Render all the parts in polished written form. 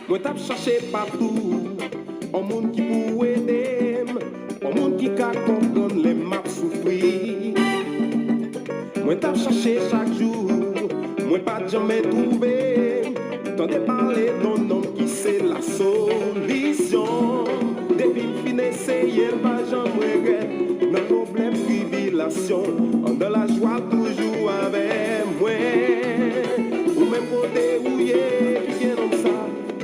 Moi t'ap cherché partout, un monde qui pour aider, un monde qui ka comprendre les m'a souffrir. Moi t'ap cherché chaque jour, moi pas jamais trouvé. T'entendais parler d'un homme qui c'est la solution. Depuis fin essayer, pas jamais regret. Nos problèmes, tribulation, on dans la joie toujours avec moi. Ou même côté où y est, qui vient comme ça.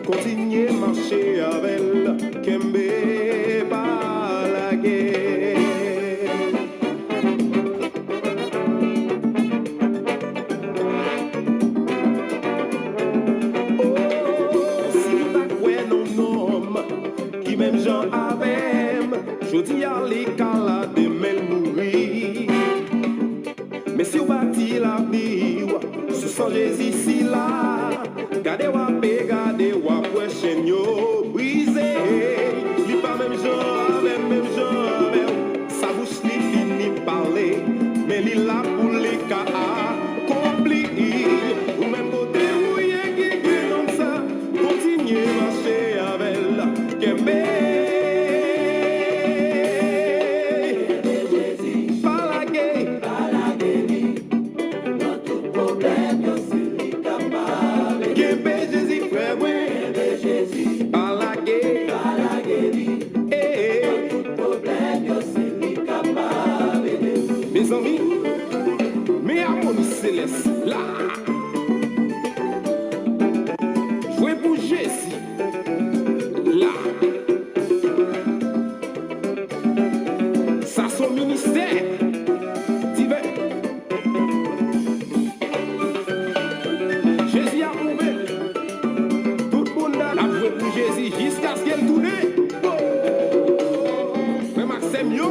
Continuer marcher avec elle, Kembe par la guerre. Oh, si nous t'as non homme, qui même Jean avec, je dis à l'écala de mêle mourir. Mais si vous bâti la vie, sous son Jésus ici là, gardez wa paix, gardez wa prochaine yo brisé. Li pas même gens avec même gens avec, sa bouche li fini parler, mais li là pour les cas accomplis. Ou même côté où y est qui comme ça, continuez marcher avec la Kembe. Mes amis, mes harmonies célestes, là. Jouez pour Jésus, là. Ça son ministère, divin. Jésus a prouvé, tout le monde a joué pour Jésus jusqu'à ce qu'elle tourne. Mais Maxime, yo.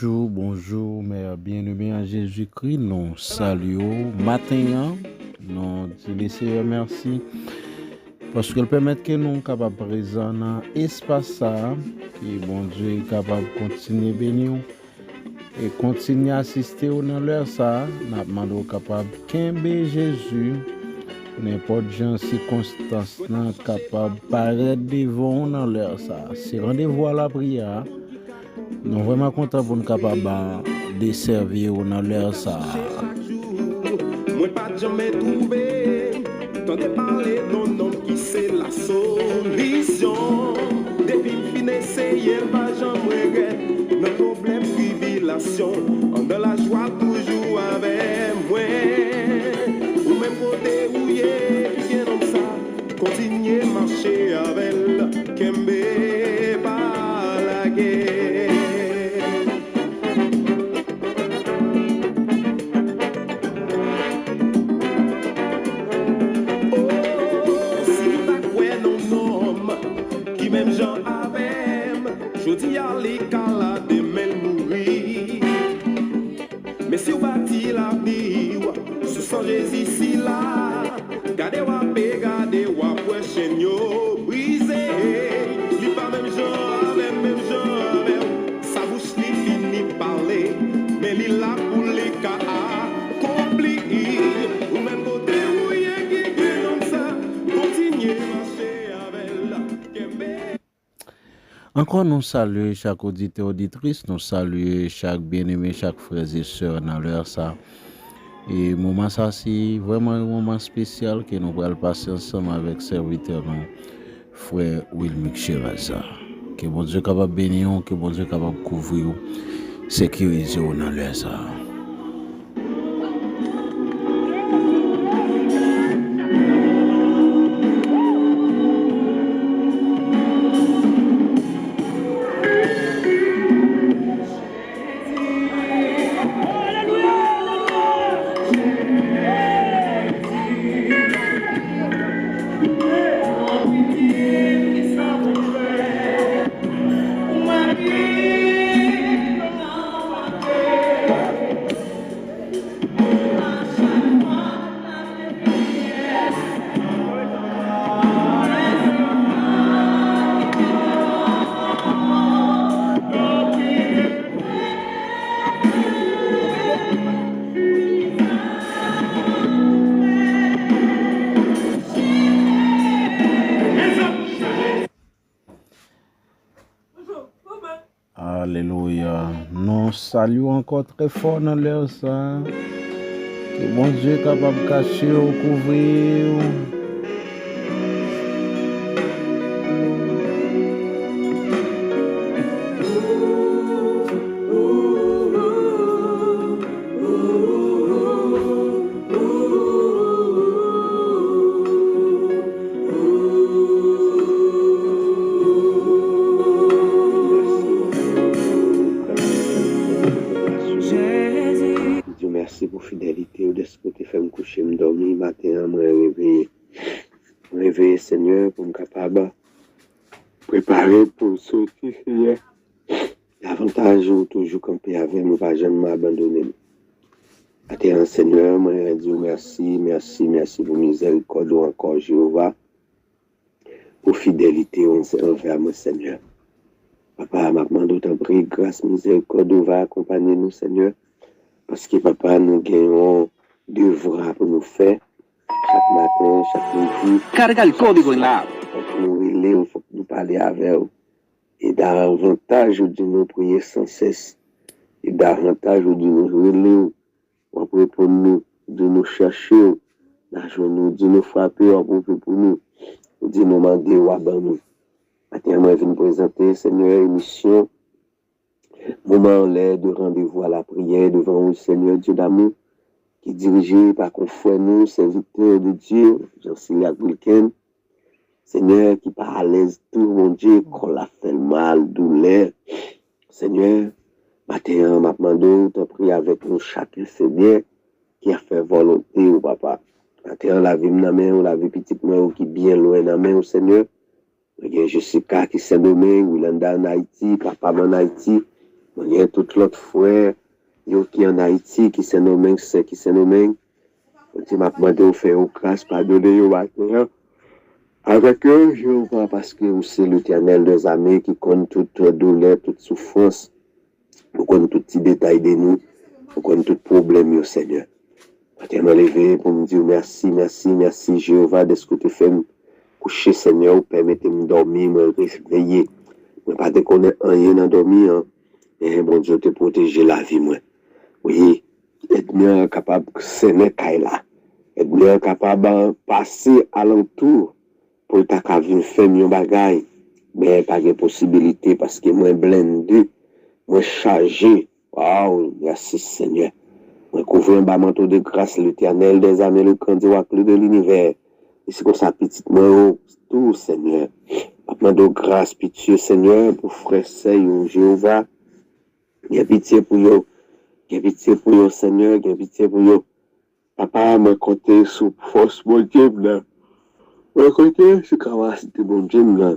Bonjour, mes bien-aimés en Jésus-Christ, nous saluons matin, nous disons Seigneur merci Parce qu'elle permet que nous soyons capables de présenter dans l'espace ça, que bon Dieu est capable de continuer à bénir et continuer à assister dans l'heure ça, nous demandons capable de Jésus, n'importe quelle circonstance, capable de paraître devant dans l'heure ça. C'est rendez-vous à la prière. Nous sommes vraiment contents pour nous capables de servir dans l'heure ça. Moi pas jamais trouvé, t'entends parler d'un homme qui c'est la solution. Depuis fin essayer, pas jamais regret, nos problèmes, tribulations, on de la joie toujours avec moi. Ou même côté où y est, bien comme ça, continuer marcher avec elle, Kembe pas la guerre. Même Jean avait, je dis à l'écalade de mêle mourir. Mais si vous bâti la vie, sous son Jésus ici là, gardez wa paix, gardez wa prochaine yo brisé. Li pas même Jean avec, sa bouche li fini parler, mais li là pour les cas accomplis. Ou même côté où y est qui comme ça, continuez marcher avec la Kembe. Encore nous saluons chaque auditeur auditrice, nous saluons chaque bien-aimé, chaque frère et sœur dans l'heure ça. Et moment ça c'est vraiment un moment spécial que nous allons passer ensemble avec serviteur nous, frère Wilmick Chiraza. Que bon Dieu capable bénir, que bon Dieu capable couvrir, sécuriser dans l'heure ça. Alléluia. Nous saluons encore très fort dans l'heure ça. Que bon Dieu est capable de cacher ou couvrir. Merci pour fidélité ou de ce côté fait me coucher me dormir matin me réveiller Seigneur pour me capable préparer pour sortir Seigneur davantage ou toujours camper avec nous pas jamais m'abandonner matin Seigneur moi dire merci pour miséricorde encore Jéhovah pour fidélité envers moi Seigneur papa m'a demandé autant prie grâce miséricorde va accompagner nous Seigneur. Parce que papa, nous gagnons devoirs pour nous faire chaque matin, chaque midi. Carga el código en la app. Il faut que nous parler avec eux. Et davantage de nous prier sans cesse. Et davantage de nous relayer. Après pour nous, de nous chercher. De nous frapper pour nous. De nous demander ou abandonner. Maintenant, je vais présenter, Seigneur, émission. Moment l'air de rendez-vous à la prière devant le Seigneur Dieu d'amour, qui est dirigé par confrère nous, serviteur de Dieu, Jean-Cyril Wilken. Seigneur, qui part à l'aise tout, mon Dieu, qu'on l'a fait mal, douleur. Seigneur, matin, m'a demandé, t'as pris avec nous chacun, Seigneur, qui a fait volonté au papa. Matin, la vie de main, la vie petite main, qui bien loin de la main, au Seigneur. Jessica qui s'est nommé, Wilanda en Haïti, papa en Haïti. Il y a tout l'autre frère qui est en Haïti, qui s'est nommé, qui s'est nommé. Je m'a demandé de faire une grâce, pardonner au matin. Avec eux, Jéhovah, parce que c'est l'Éternel des armées qui connaît toute douleur, toute souffrance, qui connaît tout petit détail de nous, qui connaît tout problème, yo Seigneur. Je me lever pour me dire merci, merci, merci, Jéhovah, de ce que tu fais me coucher, Seigneur, permettez-moi de dormir, me réveiller. Je ne pas te connaître rien dans dormir, et bon Dieu, te protéger la vie, moi. Oui, être bien capable de s'aimer, là. Être bien capable de passer à l'entour pour ta venir faire mon bagage, mais pas de possibilité parce que moi blindé, moi chargé. Waouh, merci Seigneur. Moi couvre un manteau de grâce l'Éternel des armées, le grand oracle de l'univers. Et c'est comme ça petite moi tout Seigneur. Maintenant de grâce, pitié Seigneur pour frère Seigneur Jéhovah. J'ai pitié pour eux. J'ai pitié pour eux Seigneur, j'ai pitié pour eux. Papa m'a compté sur force mon Dieu là. M'a compté sur capacité bon Dieu là.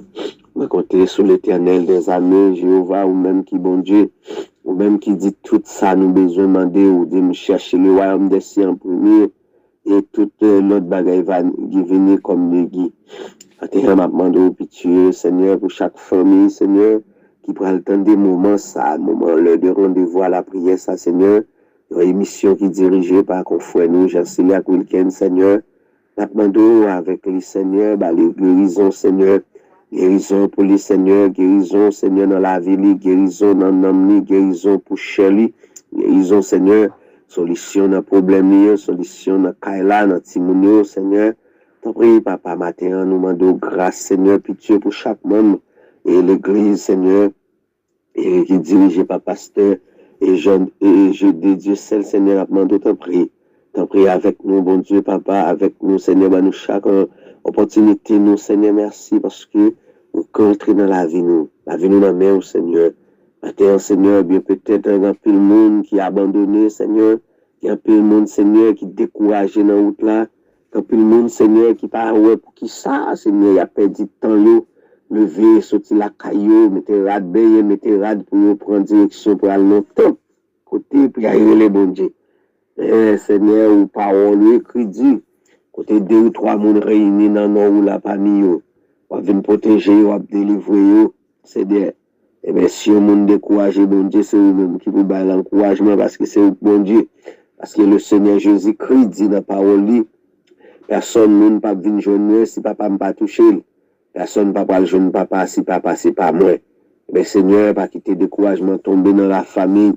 M'a compté sur l'Éternel des armées Jéhovah ou même qui bon Dieu ou même qui dit tout ça nous besoin demander ou de me chercher le royaume des cieux en premier et toute l'autre bagaille va venir comme le guide. Attends, m'a demandé au pitié Seigneur pour chaque famille Seigneur qui prend le temps des moments ça, moment l'heure de rendez-vous à la prière ça Seigneur. Une émission qui est dirigée par confrère nous, Jean-Céliac Wilken, Seigneur. Nous demandons avec les Seigneur, les guérisons, Seigneur. Guérison pour les Seigneurs, guérison, Seigneur, dans la vie, guérison dans l'homme, guérison pour Shirley, guérison, Seigneur. Solution dans le problème, solution dans Kaila, dans Timonio, Seigneur. T'en prie, Papa, matin, nous demandons grâce, Seigneur, pitié pour chaque membre et l'église, Seigneur, et qui est dirigée par pasteur. Et je dédie celle, Seigneur, demande t'en prie avec nous, bon Dieu, Papa, avec nous, Seigneur, nous chaque opportunité, nous, Seigneur, merci parce que nous entrons dans la vie, nous dans main, Seigneur. Maintenant, Seigneur, bien peut-être un peu le monde qui a abandonné, Seigneur, il y a un peu le monde, Seigneur, qui est découragé dans la route là, il y a un peu le monde, Seigneur, qui part, ouais, pour qui ça, Seigneur, il a perdu temps, là. Lever, sortir la caillou, mettez rad baye, mettez rad pour prendre direction pour aller longtemps. Côté, puis aller les bon Dieu. Seigneur, ou parole, écrit dit, côté 2 ou 3 moun réunis dans nos ou la famille, ou venir protéger, ou délivrer, c'est des, eh bien, si on moun découragé, bon Dieu, c'est eux-mêmes qui vous baillent l'encouragement, parce que c'est bon Dieu. Parce que le Seigneur Jésus-Christ dit dans la parole, personne ne peut venir joindre si papa ne pas toucher. Personne ne peut pas le jeune papa si papa c'est pas moi. Mais Seigneur, pas quitter découragement tomber dans la famille.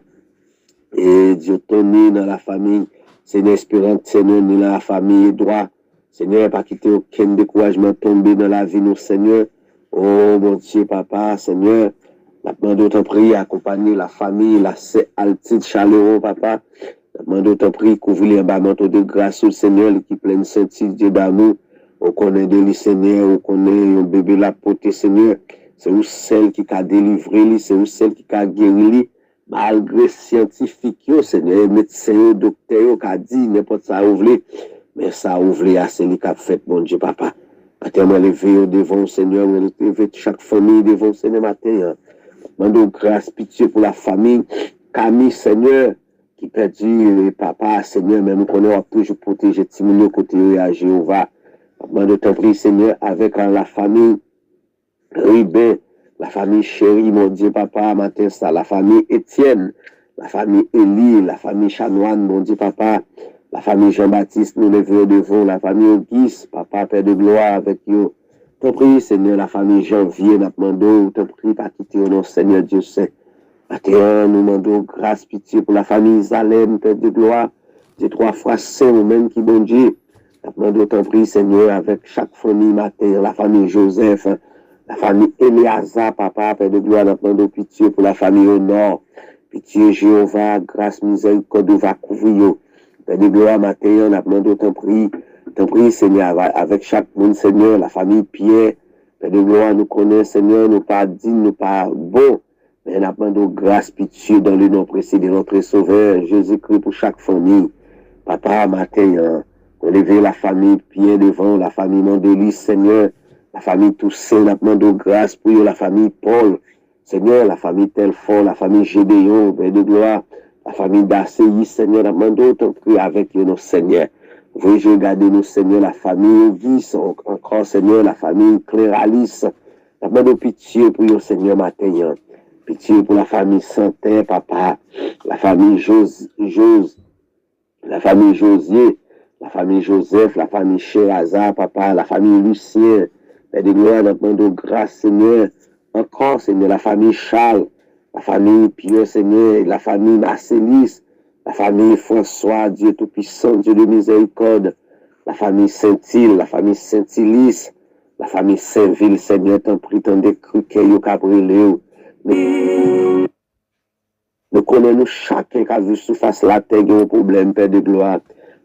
Et Dieu tourner dans la famille. Seigneur espérant Seigneur dans la famille droit. Seigneur, pas quitter aucun découragement tomber dans la vie nous Seigneur. Oh mon Dieu papa, Seigneur. Maintenant d'autres prier accompagner la famille, la altitude chaleureux papa. Maintenant d'autres prier couvrir un manteau de grâce au Seigneur qui pleine sainteté Dieu d'amour. On connaît de lui, Seigneur, on connaît un bébé la portée, Seigneur. C'est où celle qui a délivré, c'est où celle qui a guéri, malgré scientifique, Seigneur, médecin, docteur, qui a dit, n'importe ça ouvre, mais ça ouvre à celui qui a fait, mon Dieu, papa. Matin, on levé devant le Seigneur, on levé chaque famille devant le Seigneur matin. Mandons grâce, pitié pour la famille, Camille, Seigneur, qui perdu, papa, Seigneur, même qu'on a toujours protégé Timounio côté à Jéhovah. De t'en prie, Seigneur, avec la famille Ribin, la famille Chérie, mon Dieu, papa, matin, ça, la famille Étienne, la famille Élie, la famille Chanoine, mon Dieu, papa, la famille Jean-Baptiste, nous levons devant, la famille Auguste, papa, Père de gloire, avec nous. T'en prie, Seigneur, la famille Janvier, nous demandons, t'en prie, pas quitter au nom, Seigneur Dieu saint. Matin, nous demandons grâce, pitié pour la famille Zalem, Père de gloire, des 3 frères saints, même qui, bon Dieu. Nous d'autant prie, Seigneur, avec chaque famille matin, la famille Joseph, la famille Eliasa, papa, Père de gloire, nous demandons pitié pour la famille au nord. Pitié, Jéhovah, grâce, miséricorde, va couvrir. Père de gloire, matin, nous demandons d'autant prie, Seigneur, avec chaque monde, Seigneur, la famille Pierre, Père de gloire, nous connaissons, Seigneur, nous pas dignes, nous pas bons, mais nous demandons grâce, pitié dans le nom précis de notre Sauveur, Jésus-Christ, pour chaque famille. Papa, matin, on lever la famille Pierre devant, la famille Mandélis, Seigneur, la famille Toussaint, la demande de grâce pour la famille Paul, Seigneur, la famille Telfort, la famille Gédéon, Père de gloire, la famille d'Asséi, Seigneur, la demande de ton prix avec nous, Seigneur. Veuillez regarder nous, Seigneur, la famille Auguste, encore encore, Seigneur, la famille Cléralis. N'a demandé pitié pour le Seigneur matin. Pitié pour la famille Santé, papa. La famille la famille Josier, la famille Joseph, la famille Chérazard, papa, la famille Lucien. Père de gloire, nous demandons grâce, Seigneur. Encore, Seigneur, la famille Charles, la famille Pierre, Seigneur, la famille Marcélis, la famille François, Dieu Tout-Puissant, Dieu de miséricorde, la famille Saint-Île, la famille Saint-Ilis, la famille Saint-Ville, Seigneur, t'en prie, t'en décrit, qu'il y a caprilé. Nous connaissons chacun qui a vu surface la terre, qui a un problème, Père de gloire.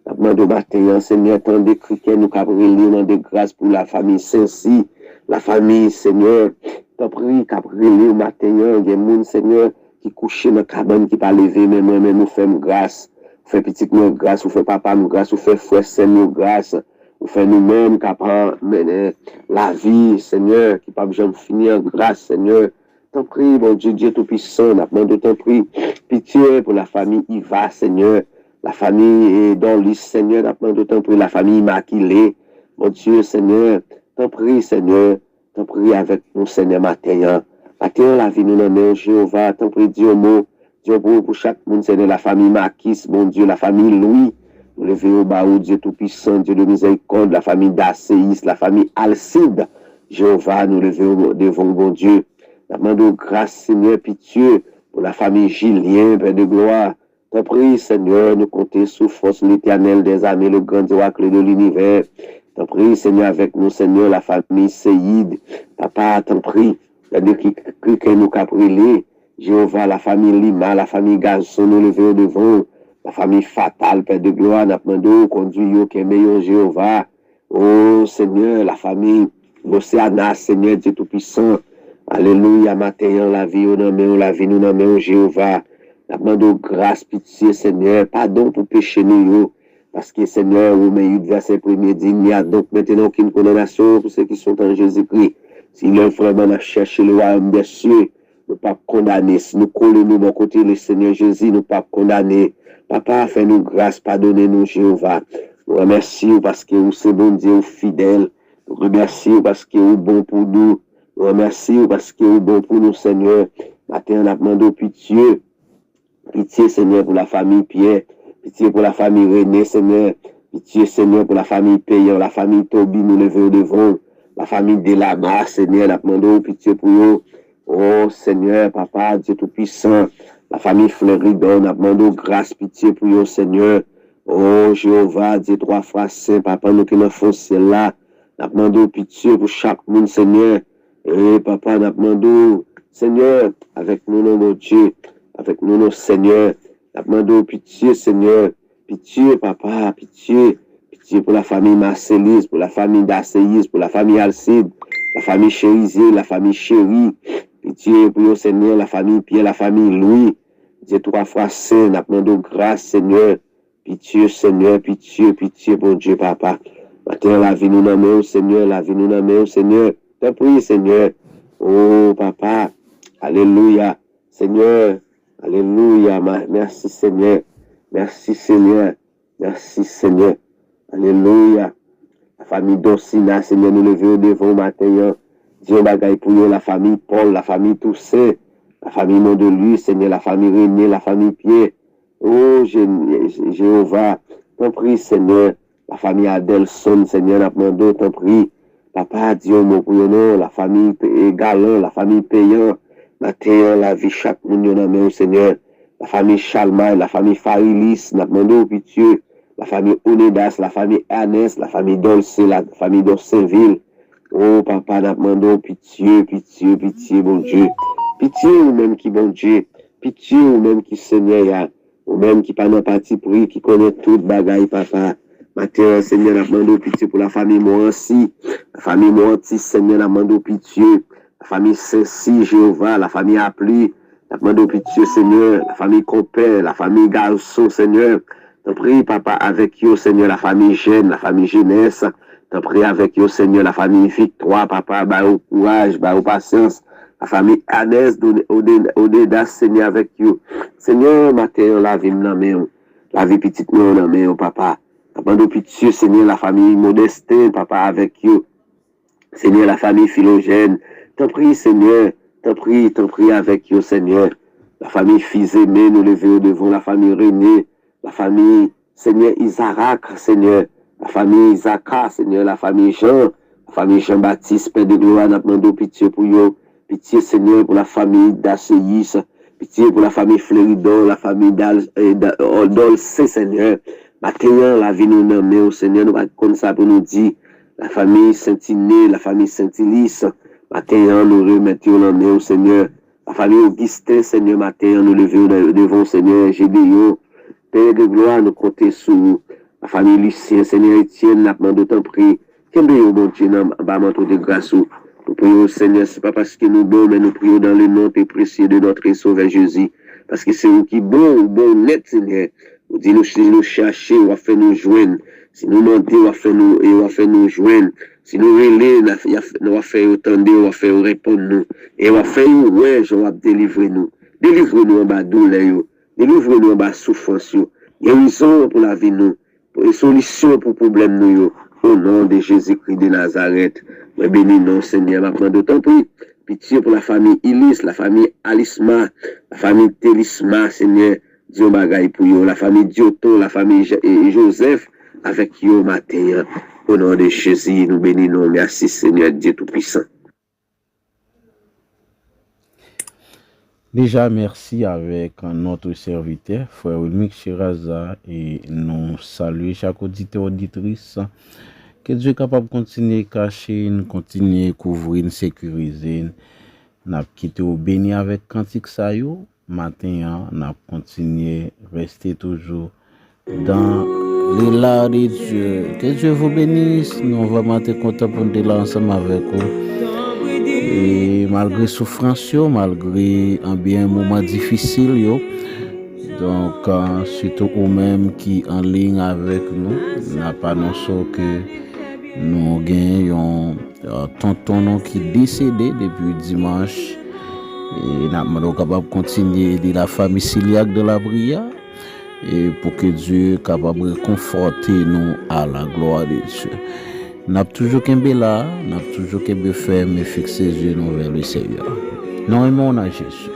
Nous demandons matin, Seigneur, t'en décrit, qu'il nous caprilé, nous de grâce pour la famille Saint-Cy, la famille, Seigneur. T'en prie, caprilé, matin, il y a des gens, Seigneur, qui couchent dans la cabane, qui pas lever, mais moi-même, nous faisons grâce. Vous faites petit nous grâce, vous faites papa nous grâce, vous faites frère nous grâce, vous faites nous-mêmes capables mener la vie, Seigneur, qui pas jamais finir grâce, Seigneur. T'en prie, bon Dieu, Dieu Tout-Puissant, nous t'en prie, pitié pour la famille Iva, Seigneur, la famille Dorlis, Seigneur, nous t'en prie, la famille Immaculée, mon Dieu, Seigneur, t'en prie, Seigneur, t'en prie avec nous, Seigneur, matin. Matin, la vie nous donne, Jéhovah, t'en prie, Dieu, mot. Dieu pour chaque monde, c'est de la famille Marquis, mon Dieu, la famille Louis, nous levons au bas, Dieu Tout-Puissant, Dieu de miséricorde, la famille d'Asséis, la famille Alcide, Jéhovah, nous levons devant bon Dieu. Nous demandons grâce, Seigneur, pitié, pour la famille Julien, Père de gloire. T'en prie, Seigneur, nous comptons sous force l'éternel des armées, le grand oracle de l'univers. T'en prie, Seigneur, avec nous, Seigneur, la famille Séide. Papa, t'en prie, que nous caprilés. Jéhovah, la famille Lima, la famille Garçon, nous levons devant, la famille Fatale, Père de gloire, nous demandons, conduit, qui est meilleur, Jéhovah. Oh Seigneur, la famille Océana, Seigneur Dieu Tout-Puissant. Alléluia, matin, la vie, nous nommons, la vie, nous nommons, Jéhovah. Nous demandons grâce, pitié, Seigneur, pardon pour péché, nous, parce que Seigneur, au milieu du verset premier dit, il n'y a donc maintenant aucune condamnation pour ceux qui sont en Jésus-Christ. Si l'un vraiment a cherché le royaume des cieux, nous pas condamner. Si nous collons nous de côté le Seigneur Jésus, nous pas condamner. Papa, fais-nous grâce, pardonnez-nous, Jéhovah. Nous remercions parce que vous c'est bon Dieu fidèle. Nous remercions parce que vous bon pour nous. Nous remercions parce que vous bon pour nous, Seigneur. Matin, on a demandé pitié. Pitié, Seigneur, pour la famille Pierre. Pitié pour la famille René, Seigneur. Pitié, Seigneur, pour la famille Payant, la famille Toby, nous levons devant. La famille Delama, Seigneur, on a demandé pitié pour nous. Oh Seigneur, Papa, Dieu Tout-Puissant, la famille Fleuridon, nous demandons grâce, pitié pour vous, Seigneur. Oh Jéhovah, Dieu trois frères saints, Papa, nous qui nous faisons cela. Nous demandons pitié pour chaque monde, Seigneur. Et Papa, nous demandons, Seigneur, avec nous, mon Dieu, avec nous, nos Seigneur. Nous demandons pitié, Seigneur. Pitié, Papa, pitié. Pitié pour la famille Marcélis, pour la famille d'Asséis, pour la famille Alcide, la famille Chérizier, la famille Chérie. Pitié pour le Seigneur, la famille Pierre, la famille Louis. Dieu trois fois saint, nous demandons grâce, Seigneur. Pitié, Seigneur, pitié, pitié, bon Dieu, Papa. Maintenant, la vie nous nomme au Seigneur, la vie nous nomme au Seigneur. T'en prie, Seigneur. Oh, Papa. Alléluia. Seigneur. Alléluia. Merci, Seigneur. Merci, Seigneur. Merci, Seigneur. Alléluia. La famille Dosina, Seigneur, nous levons devant matin. Dieu bagaille pour nous, la famille Paul, la famille Toussaint, la famille Mondelieu, Seigneur, la famille René, la famille Pierre. Oh, Jéhovah, t'en prie, Seigneur, la famille Adelson, Seigneur, n'a demandé, t'en prie. Papa, Dieu, mon pour nous, la famille Galant, la famille Payant, matin, la vie, chaque monde, nous nomme, Seigneur, la famille Chalmaille, la famille Farilis, n'a demandé, pitié, la famille Onedas, la famille Ernest, la famille Dolce, la famille d'Orsainville. Oh, Papa, nous demandons pitié, pitié, pitié, bon Dieu. Pitié, ou même qui, bon Dieu. Pitié, ou même qui, Seigneur, ou même qui, pas dans parti pris, qui connaît tout bagaille, Papa. Matin, Seigneur, nous demandons pitié pour la famille Morancy. La famille Morancy, Seigneur, nous demandons pitié. La famille Saint-Cy, Jéhovah, la famille Appli. Nous demandons pitié, Seigneur. La famille Compère, la famille Garçon, Seigneur. T'en prie, Papa, avec vous, Seigneur, la famille Jeune, la famille Jeunesse. T'en prie avec vous, Seigneur, la famille Victoire, Papa, bah au courage, bah au patience. La famille Anès, Odedas, Seigneur, avec vous. Seigneur, matin, la vie nous la vie petite nous Papa. T'as demandé pitié, Seigneur, la famille Modeste, Papa, avec vous. Seigneur, la famille Philogène, t'en prie, Seigneur, t'en prie avec eux, Seigneur. La famille fils aimés, nous levons devant la famille René, la famille, Seigneur, Isaac, Seigneur, la famille Isaac, Seigneur, la famille Jean-Baptiste, Père de gloire, nous demandons pitié pour eux, pitié, Seigneur, pour la famille d'Acéis, pitié pour la famille Fleuridon, la famille d'Olcé, Seigneur. Maintenant, la vie nous nomme au Seigneur, nous comme ça pour nous dire, la famille Saint-Iné, la famille Saint-Ilis, maintenant, nous remettons au Seigneur. La famille Augustin, Seigneur, matin, nous levons devant Seigneur Gédéon. Père de gloire, nous comptons sur la famille Lucien, Seigneur Étienne, nous demandons d'autant prix. Qu'est-ce que bon Dieu, bas manteau de grâce. Nous prions, Seigneur, ce n'est pas parce que nous bon, mais nous prions dans le nom très précieux de notre Sauveur Jésus. Parce que c'est vous qui bon, net, Seigneur. Vous dites, nous chercher, on va faire nous joindre. Si nous demandons, on va faire nous joindre. Si nous relais, on va faire entendre, on va faire répondre nous. Et on va faire, ouais, on va délivrer nous. Délivre-nous en bas douleur, délivre-nous en bas souffrance. Guérison pour la vie nous. Pour les solutions pour les problèmes nous. Au nom de Jésus-Christ de Nazareth. Mais bénis nous, Seigneur, maintenant d'autant plus. Pitié pour la famille Ilis, la famille Alisma, la famille Télisma, Seigneur. Dieu bagaille pour eux. La famille Dioto, la famille Joseph, avec eux matin. Au nom de Jésus, nous bénissons. Merci, Seigneur Dieu Tout-Puissant. Déjà, merci avec notre serviteur, frère Wilmick Chiraza, et nous saluons chaque auditeur auditrice. Que Dieu est capable de continuer à cacher, continuer à couvrir, sécuriser. Nous avons quitté au béni avec Cantique Sayo. Matin, nous avons continué à rester toujours dans l'élan de Dieu. Que Dieu vous bénisse. Nous sommes vraiment contents pour nous là ensemble avec vous. Et malgré souffrance, malgré un moment difficile, donc surtout vous-même qui en ligne avec nous, n'a pas annoncé que nous gagnons tonton qui est décédé depuis dimanche. Et nous sommes capables de continuer de la famille Siliac de la Bria. Et pour que Dieu soit capable de conforter nous à la gloire de Dieu. Nous avons toujours qu'un là, nous avons toujours qu'un ferme et fixer les yeux vers le Seigneur. Nous aimons à Jésus.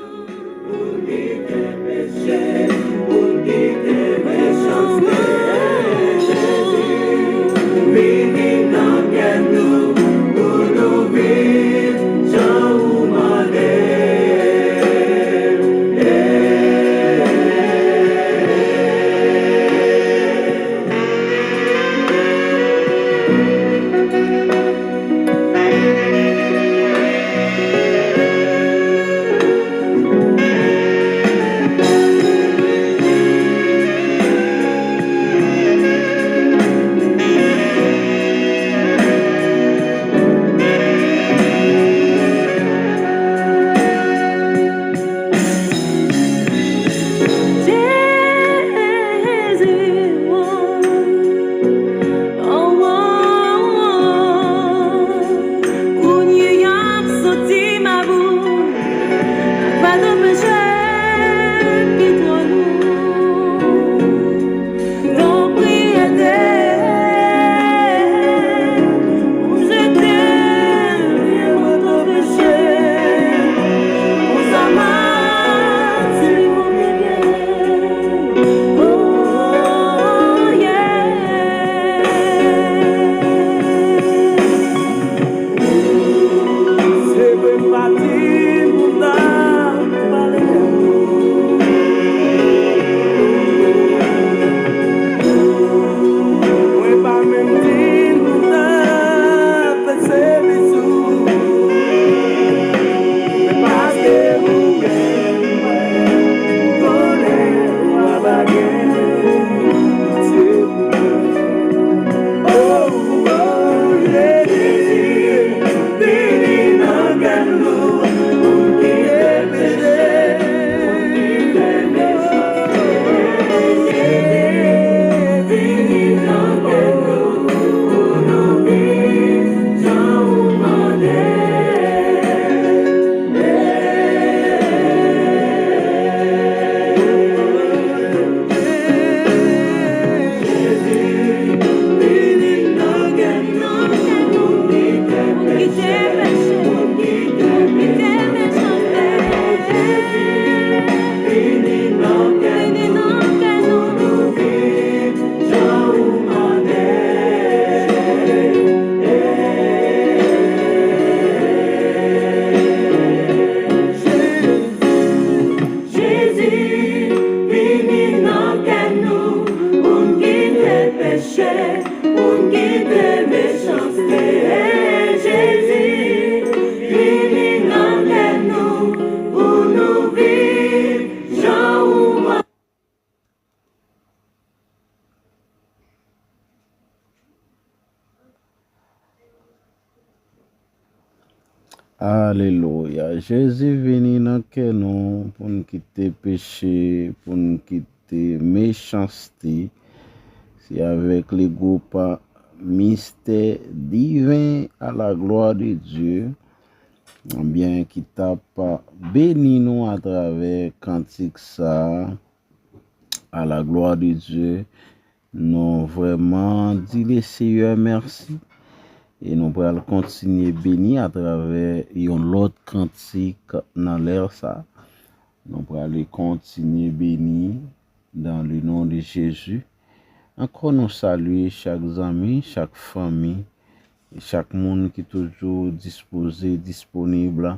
Alléluia. Jésus venu dans que nous pour nous quitter péché, pour nous quitter méchanceté. C'est avec les groupes mystère divin à la gloire de Dieu. Bien qui t'a béni nous à travers cantique ça à la gloire de Dieu. Nous vraiment dit le Seigneur merci. Et nous allons continuer béni à travers un autre cantique dans l'air ça. Nous allons continuer béni dans le nom de Jésus. Encore nous saluer chaque ami, chaque famille, chaque monde qui est toujours disposé, disponible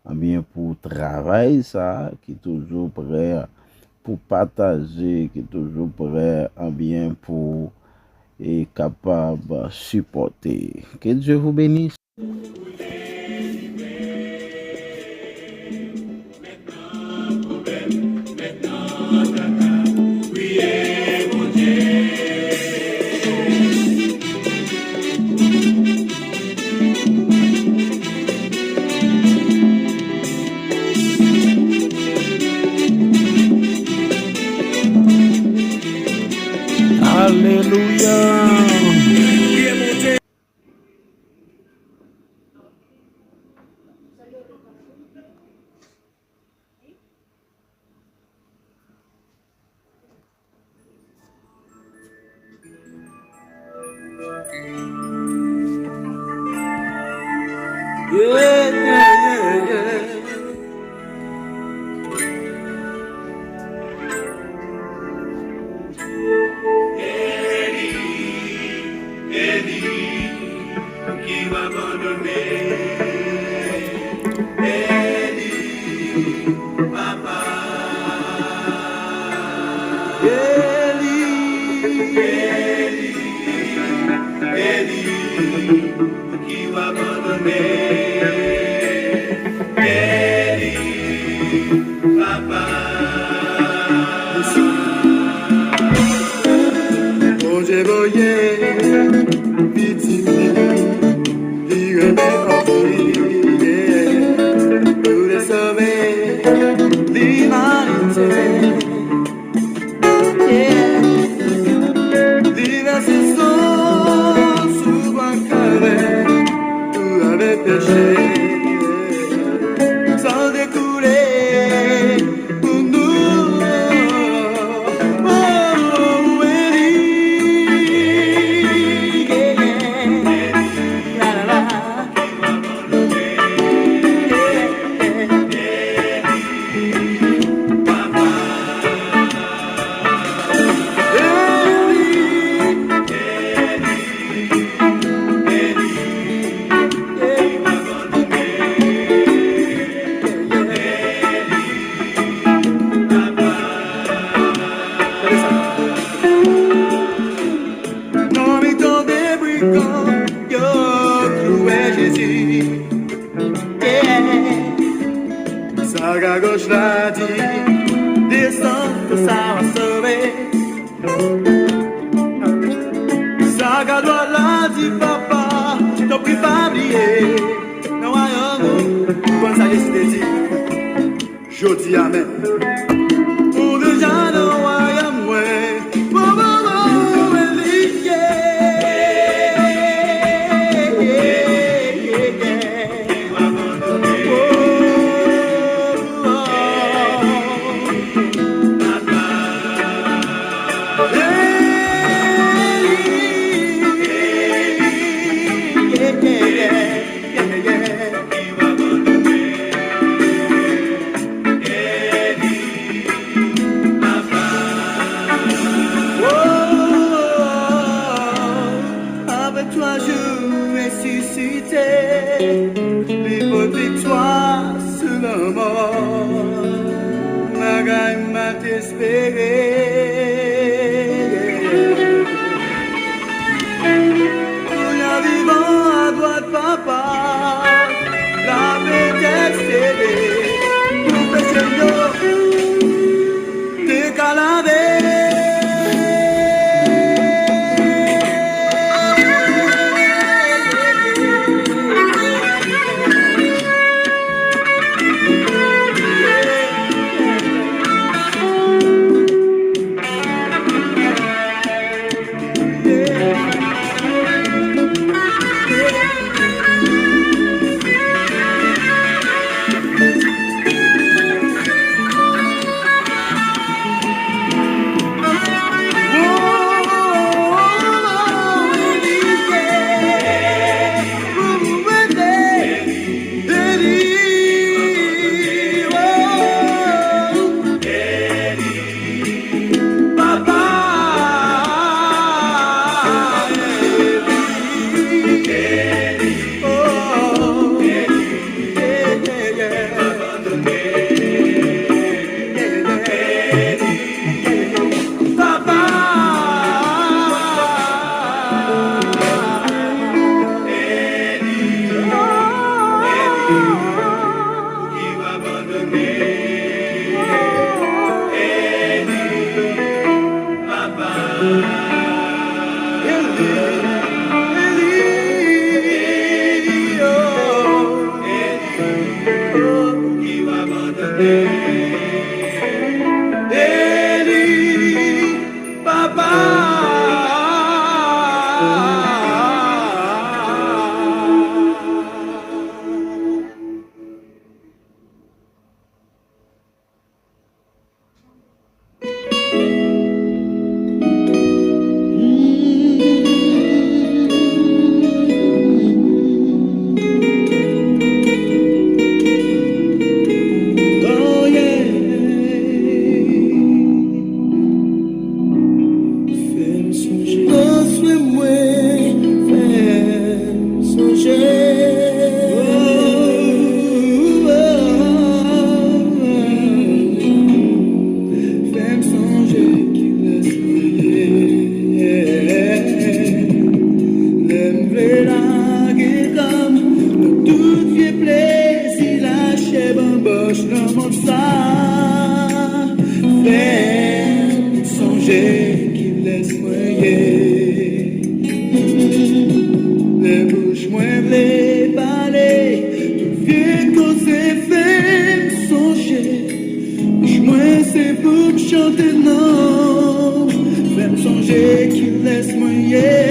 bien pour travailler ça, qui est toujours prêt pour partager, qui est toujours prêt bien pour et capable de supporter. Que Dieu vous bénisse. Alléluia. Fais-me songer qui laisse L'aime la guitare, tout vieux plaisir, lâcher bamboche dans mon sang. Fais-me songer qui laisse les bouches moins blé parler, tout vieux cause fait songer. Bouche moins c'est pour me chanter non. Fais-me songer qui laisse moyen.